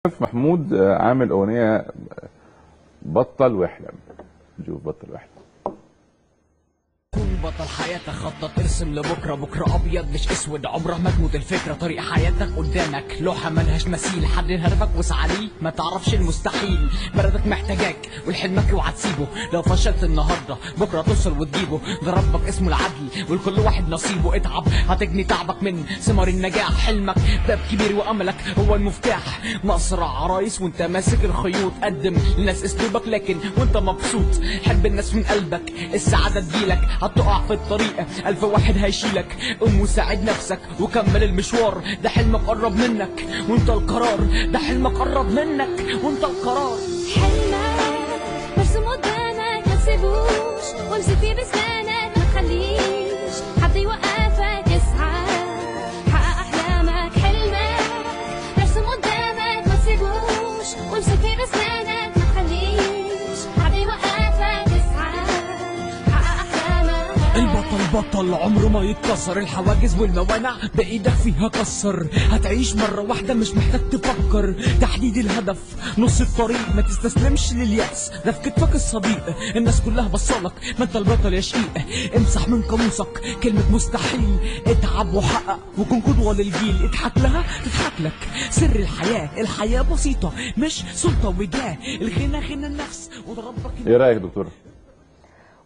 محمود عامل اغنيه بطل واحلم. نشوف بطل واحلم. كون بطل حياتك، خطط ارسم لبكره، بكره ابيض مش اسود، عمره ما تموت الفكره، طريق حياتك قدامك لوحه ملهاش مثيل، حد هربك واسعى ليه ما تعرفش المستحيل، بلدك محتاجاك والحلمك اوعى تسيبه، لو فشلت النهارده بكره توصل وتجيبه، ده ربك اسمه العدل ولكل واحد نصيبه، اتعب هتجني تعبك من ثمار النجاح، حلمك باب كبير واملك هو المفتاح، مصر عرايس وانت ماسك الخيوط، قدم للناس اسلوبك لكن وانت مبسوط، حب الناس من قلبك السعاده تجيلك، هتقع في الطريق ألف واحد هيشيلك، قوم وساعد نفسك وكمل المشوار، ده حلمك قرب منك وانت القرار، ده حلمك قرب منك وانت القرار، حلمك مرسوم قدامك ما تسيبوش، وامسك فيه بسنانك ما تخليش حد يوقفك، اسعى حقق احلامك، حلمك مرسوم قدامك ما تسيبوش، وامسك فيه بسنانك ما تخليش حد يوقفك، اسعى حقق احلامك. البطل بطل عمره ما يتكسر، الحواجز والموانع بايدك فيها كسر، هتعيش مرة واحدة مش محتاج تفكر، تحديد الهدف نص الطريق، ما تستسلمش لليأس ده في كتفك الصديق، الناس كلها بصلك ما انت البطل يا شقيق، امسح من قاموسك كلمة مستحيل، اتعب وحقق وكن قدوة للجيل، اضحك لها تضحك لك، سر الحياة بسيطة مش سلطة وجاه، الغنى غنى النفس وده ربك. ايه رايك دكتور؟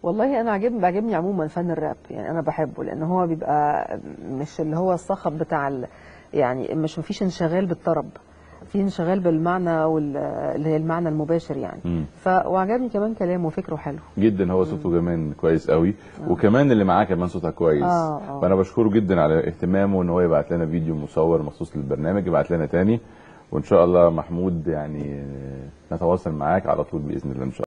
والله انا بيعجبني عموما فن الراب، يعني انا بحبه لان هو بيبقى مش اللي هو الصخب بتاع يعني مش مفيش انشغال بالطرب، في انشغال بالمعنى اللي هي المعنى المباشر يعني. وعجبني كمان كلامه وفكره حلو جدا، هو صوته كمان كويس قوي، وكمان اللي معاه كمان صوتها كويس. فانا بشكره جدا على اهتمامه ان هو يبعت لنا فيديو مصور مخصوص للبرنامج، يبعت لنا تاني، وان شاء الله محمود يعني نتواصل معاك على طول باذن الله ان شاء الله.